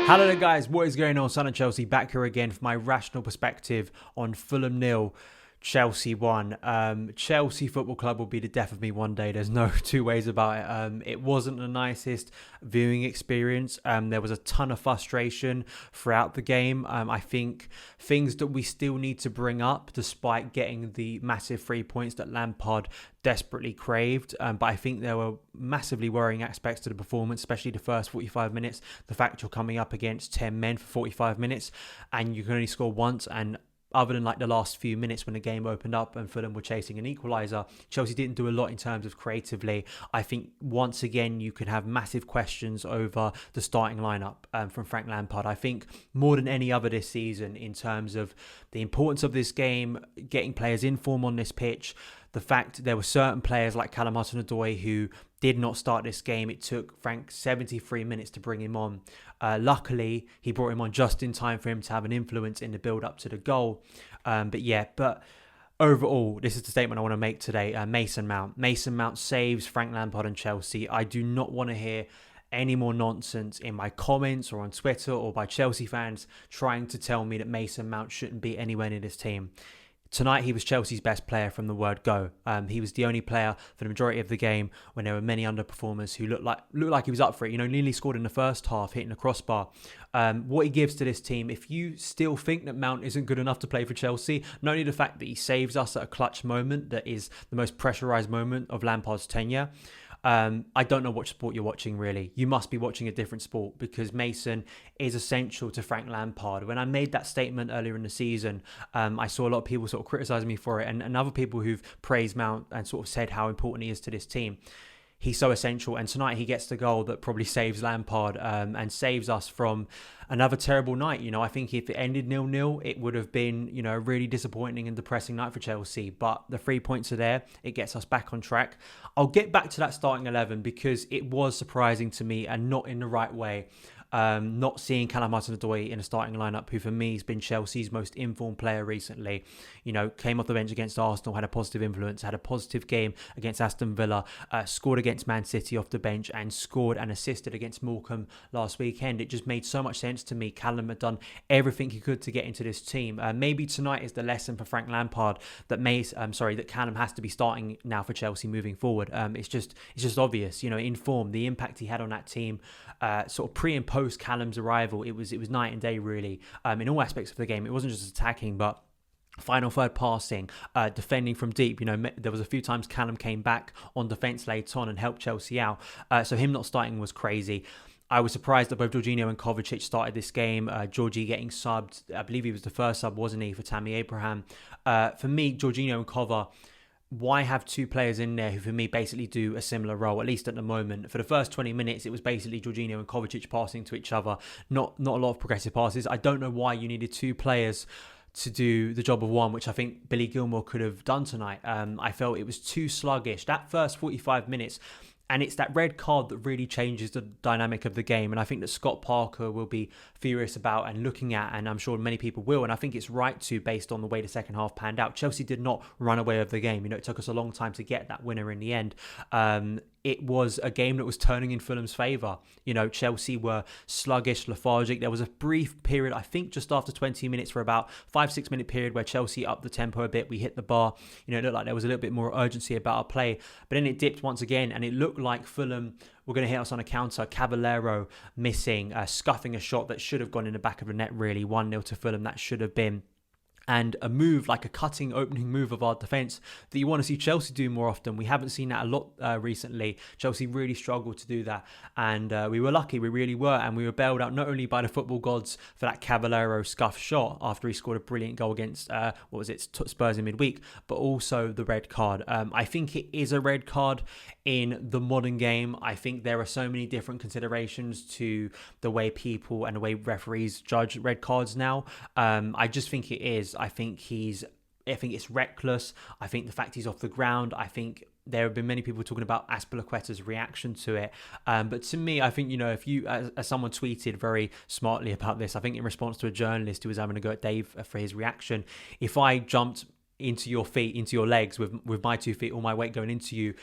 Hello there guys, what is going on? SonOfChelsea back here again for my rational perspective on Fulham 0, Chelsea 1. Chelsea Football Club will be the death of me one day. There's no two ways about it. It wasn't the nicest viewing experience. There was a ton of frustration throughout the game. I think things that we still need to bring up despite getting the massive 3 points that Lampard desperately craved, but I think there were massively worrying aspects to the performance, especially the first 45 minutes. The fact you're coming up against 10 men for 45 minutes and you can only score once, and other than like the last few minutes when the game opened up and Fulham were chasing an equaliser, Chelsea didn't do a lot in terms of creatively. I think once again you could have massive questions over the starting lineup from Frank Lampard. I think more than any other this season in terms of the importance of this game, getting players in form on this pitch, the fact there were certain players like Callum Hudson-Odoi who did not start this game. It took Frank 73 minutes to bring him on. Luckily, he brought him on just in time for him to have an influence in the build-up to the goal. But overall, this is the statement I want to make today. Mason Mount. Mason Mount saves Frank Lampard and Chelsea. I do not want to hear any more nonsense in my comments or on Twitter or by Chelsea fans trying to tell me that Mason Mount shouldn't be anywhere near this team. Tonight, he was Chelsea's best player from the word go. He was the only player for the majority of the game when there were many underperformers who looked like he was up for it. You know, nearly scored in the first half, hitting the crossbar. What he gives to this team, if you still think that Mount isn't good enough to play for Chelsea, not only the fact that he saves us at a clutch moment that is the most pressurised moment of Lampard's tenure, I don't know what sport you're watching really. You must be watching a different sport because Mason is essential to Frank Lampard. When I made that statement earlier in the season, I saw a lot of people sort of criticising me for it and other people who've praised Mount and sort of said how important he is to this team. He's so essential, and tonight he gets the goal that probably saves Lampard and saves us from another terrible night. You know, I think if it ended 0-0, it would have been, you know, a really disappointing and depressing night for Chelsea. But the 3 points are there. It gets us back on track. I'll get back to that starting 11 because it was surprising to me and not in the right way. Not seeing Callum Hudson-Odoi in a starting lineup, who for me has been Chelsea's most informed player recently. You know, came off the bench against Arsenal, had a positive influence, had a positive game against Aston Villa, scored against Man City off the bench, and scored and assisted against Morecambe last weekend. It just made so much sense to me. Callum had done everything he could to get into this team. Maybe tonight is the lesson for Frank Lampard that Callum has to be starting now for Chelsea moving forward. It's just obvious, you know, in form, the impact he had on that team, sort of pre and post Callum's arrival, it was night and day really, in all aspects of the game. It wasn't just attacking, but final third passing, defending from deep. You know, there was a few times Callum came back on defence late on and helped Chelsea out. So him not starting was crazy. I was surprised that both Jorginho and Kovacic started this game. Georgie getting subbed. I believe he was the first sub, wasn't he, for Tammy Abraham. For me, Jorginho and Kova, why have two players in there who for me basically do a similar role, at least at the moment? For the first 20 minutes, it was basically Jorginho and Kovacic passing to each other, not a lot of progressive passes. I don't know why you needed two players to do the job of one, which I think Billy Gilmour could have done tonight. I felt it was too sluggish. That first 45 minutes, and it's that red card that really changes the dynamic of the game. And I think that Scott Parker will be furious about and looking at, and I'm sure many people will. And I think it's right to, based on the way the second half panned out. Chelsea did not run away with the game. You know, it took us a long time to get that winner in the end. It was a game that was turning in Fulham's favour. You know, Chelsea were sluggish, lethargic. There was a brief period, I think just after 20 minutes, for about 5-6 minute period where Chelsea upped the tempo a bit. We hit the bar. You know, it looked like there was a little bit more urgency about our play. But then it dipped once again, and it looked like Fulham were going to hit us on a counter. Caballero missing, scuffing a shot that should have gone in the back of the net, really. 1-0 to Fulham, that should have been. And a move, like a cutting opening move of our defence that you want to see Chelsea do more often. We haven't seen that a lot recently. Chelsea really struggled to do that. And we were lucky, we really were. And we were bailed out not only by the football gods for that Caballero scuff shot after he scored a brilliant goal against, Spurs in midweek, but also the red card. I think it is a red card in the modern game. I think there are so many different considerations to the way people and the way referees judge red cards now. I just think it is. I think it's reckless. I think the fact he's off the ground, I think there have been many people talking about Azpilicueta's reaction to it. But to me, I think, you know, if you, as someone tweeted very smartly about this, I think in response to a journalist who was having a go at Dave for his reaction, if I jumped into your feet, into your legs with my 2 feet, all my weight going into you,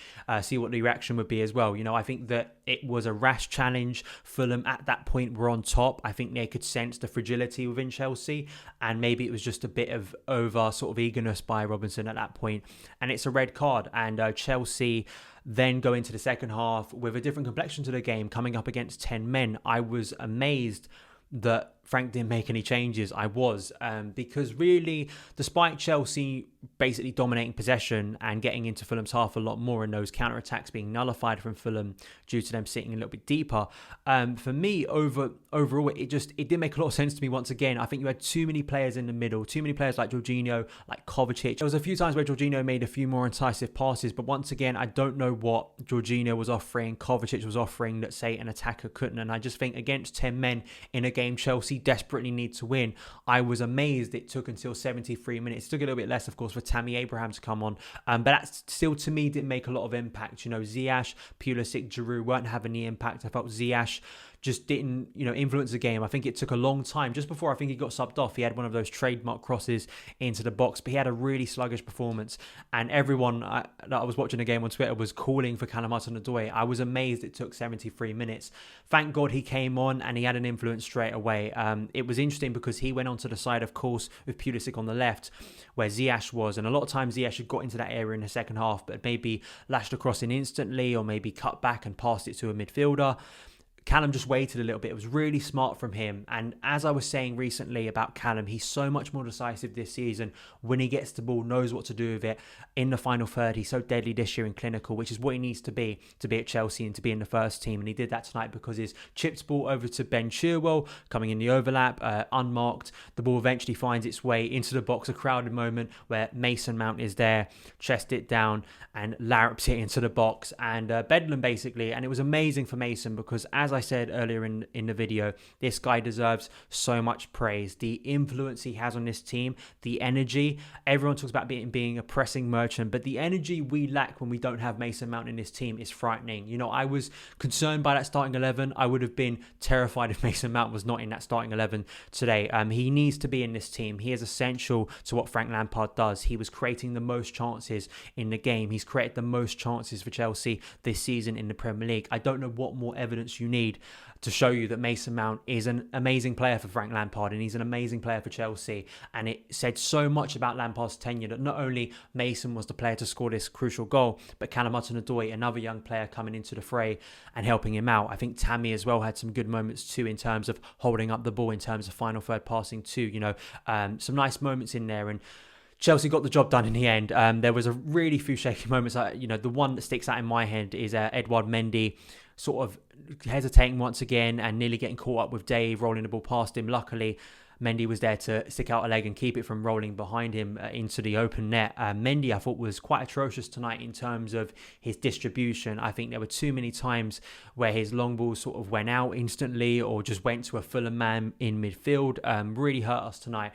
see what the reaction would be as well. I think that it was a rash challenge. Fulham at that point were on top. I think they could sense the fragility within Chelsea, and maybe it was just a bit of over sort of eagerness by Robinson at that point, and it's a red card. And Chelsea then go into the second half with a different complexion to the game, coming up against 10 men. I was amazed that Frank didn't make any changes. I was, because really, despite Chelsea basically dominating possession and getting into Fulham's half a lot more, and those counter-attacks being nullified from Fulham due to them sitting a little bit deeper, for me, overall, it didn't make a lot of sense to me once again. I think you had too many players in the middle, too many players like Jorginho, like Kovacic. There was a few times where Jorginho made a few more incisive passes, but once again, I don't know what Jorginho was offering, Kovacic was offering that, say, an attacker couldn't. And I just think against 10 men in a game Chelsea desperately need to win, I was amazed it took until 73 minutes. It took a little bit less, of course, for Tammy Abraham to come on, but that still, to me, didn't make a lot of impact. Ziyech, Pulisic, Giroud weren't having the impact. I felt Ziyech just didn't, influence the game. I think it took a long time. Just before I think he got subbed off, he had one of those trademark crosses into the box, but he had a really sluggish performance. And everyone that I was watching the game on Twitter was calling for Callum Hudson-Odoi. I was amazed it took 73 minutes. Thank God he came on and he had an influence straight away. It was interesting because he went onto the side, of course, with Pulisic on the left, where Ziyech was. And a lot of times Ziyech had got into that area in the second half, but maybe lashed across in instantly, or maybe cut back and passed it to a midfielder. Callum just waited a little bit. It was really smart from him. And as I was saying recently about Callum, he's so much more decisive this season. When he gets the ball, knows what to do with it. In the final third, he's so deadly this year and clinical, which is what he needs to be at Chelsea and to be in the first team. And he did that tonight because his chipped ball over to Ben Chilwell, coming in the overlap, unmarked. The ball eventually finds its way into the box, a crowded moment where Mason Mount is there, chest it down and larrups it into the box, and Bedlam basically. And it was amazing for Mason because, as I said earlier in the video, this guy deserves so much praise. The influence he has on this team, the energy. Everyone talks about being a pressing merchant, but the energy we lack when we don't have Mason Mount in this team is frightening. I was concerned by that starting 11. I would have been terrified if Mason Mount was not in that starting 11 today. He needs to be in this team. He is essential to what Frank Lampard does. He was creating the most chances in the game. He's created the most chances for Chelsea this season in the Premier League. I don't know what more evidence you need to show you that Mason Mount is an amazing player for Frank Lampard, and he's an amazing player for Chelsea. And it said so much about Lampard's tenure that not only Mason was the player to score this crucial goal, but Callum Hudson-Odoi, another young player coming into the fray and helping him out. I think Tammy as well had some good moments too in terms of holding up the ball, in terms of final third passing too. Some nice moments in there, and Chelsea got the job done in the end. There was a really few shaky moments. The one that sticks out in my head is Edouard Mendy sort of hesitating once again and nearly getting caught up with Dave, rolling the ball past him. Luckily, Mendy was there to stick out a leg and keep it from rolling behind him into the open net. Mendy, I thought, was quite atrocious tonight in terms of his distribution. I think there were too many times where his long ball sort of went out instantly or just went to a Fulham man in midfield. Really hurt us tonight.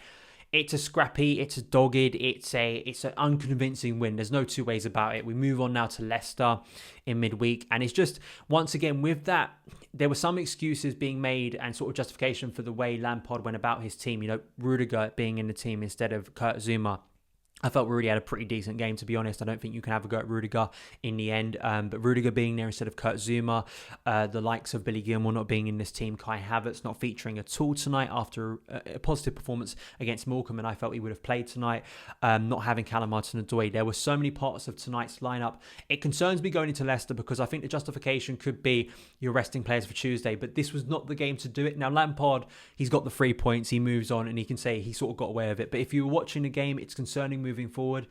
It's a scrappy, it's a dogged, it's an unconvincing win. There's no two ways about it. We move on now to Leicester in midweek, and it's just, once again, with that, there were some excuses being made and sort of justification for the way Lampard went about his team. Rudiger being in the team instead of Kurt Zouma. I felt Rudy had a pretty decent game, to be honest. I don't think you can have a go at Rudiger in the end. But Rudiger being there instead of Kurt Zouma, the likes of Billy Gilmour not being in this team, Kai Havertz not featuring at all tonight after a positive performance against Morecambe, and I felt he would have played tonight. Not having Callum Hudson-Odoi. There were so many parts of tonight's lineup. It concerns me going into Leicester because I think the justification could be you're resting players for Tuesday, but this was not the game to do it. Now, Lampard, he's got the 3 points, he moves on, and he can say he sort of got away with it. But if you were watching the game, it's concerning moving forward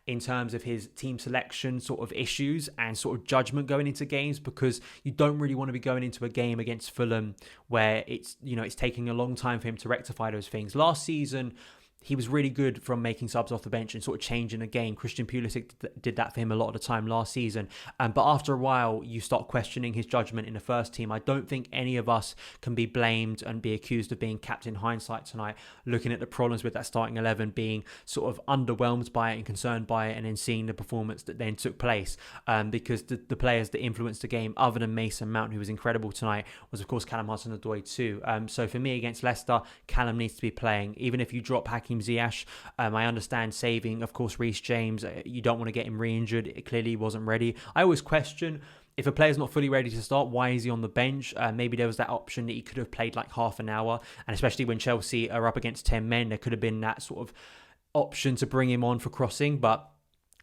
in terms of his team selection sort of issues and sort of judgment going into games, because you don't really want to be going into a game against Fulham where it's taking a long time for him to rectify those things. Last season, he was really good from making subs off the bench and sort of changing the game. Christian Pulisic did that for him a lot of the time last season. But after a while, you start questioning his judgment in the first team. I don't think any of us can be blamed and be accused of being captain hindsight tonight, looking at the problems with that starting 11, being sort of underwhelmed by it and concerned by it, and then seeing the performance that then took place. Because the players that influenced the game, other than Mason Mount, who was incredible tonight, was of course Callum Hudson-Odoi too. So for me against Leicester, Callum needs to be playing. Even if you drop Hakim Hakim Ziyech. I understand saving, of course, Reece James. You don't want to get him re-injured. It clearly wasn't ready. I always question, if a player's not fully ready to start, why is he on the bench? Maybe there was that option that he could have played like half an hour. And especially when Chelsea are up against 10 men, there could have been that sort of option to bring him on for crossing. But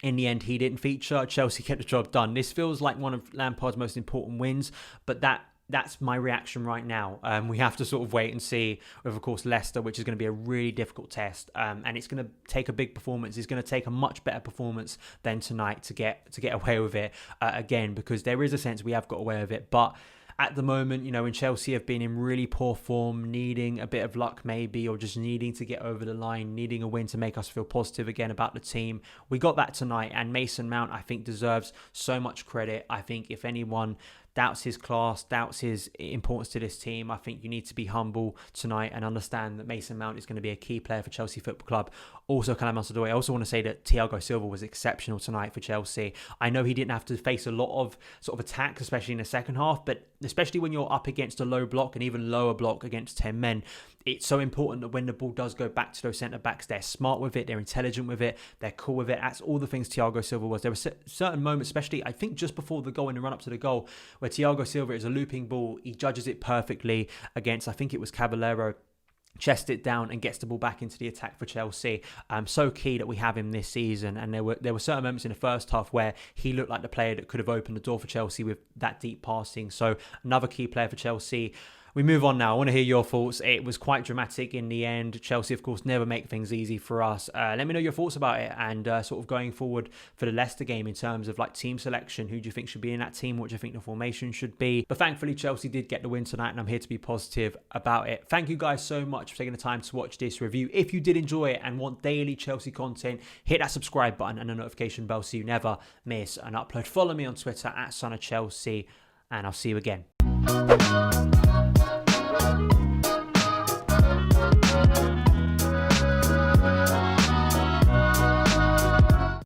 in the end, he didn't feature. Chelsea get the job done. This feels like one of Lampard's most important wins, but that's my reaction right now. We have to sort of wait and see with, of course, Leicester, which is going to be a really difficult test. And it's going to take a big performance. It's going to take a much better performance than tonight to get away with it again, because there is a sense we have got away with it. But at the moment, when Chelsea have been in really poor form, needing a bit of luck maybe, or just needing to get over the line, needing a win to make us feel positive again about the team, we got that tonight. And Mason Mount, I think, deserves so much credit. I think if anyone doubts his class, doubts his importance to this team, I think you need to be humble tonight and understand that Mason Mount is going to be a key player for Chelsea Football Club. Also, Callum Hudson-Odoi, I also want to say that Thiago Silva was exceptional tonight for Chelsea. I know he didn't have to face a lot of sort of attacks, especially in the second half, but especially when you're up against a low block and even lower block against 10 men, it's so important that when the ball does go back to those centre-backs, they're smart with it, they're intelligent with it, they're cool with it. That's all the things Thiago Silva was. There were certain moments, especially I think just before the goal, in the run-up to the goal, where Thiago Silva is a looping ball. He judges it perfectly against, I think it was Caballero, chests it down and gets the ball back into the attack for Chelsea. So key that we have him this season. And there were certain moments in the first half where he looked like the player that could have opened the door for Chelsea with that deep passing. So another key player for Chelsea. We move on now. I want to hear your thoughts. It was quite dramatic in the end. Chelsea, of course, never make things easy for us. Let me know your thoughts about it, and sort of going forward for the Leicester game in terms of like team selection. Who do you think should be in that team? What do you think the formation should be? But thankfully, Chelsea did get the win tonight, and I'm here to be positive about it. Thank you guys so much for taking the time to watch this review. If you did enjoy it and want daily Chelsea content, hit that subscribe button and the notification bell so you never miss an upload. Follow me on Twitter at SonOfChelsea, and I'll see you again.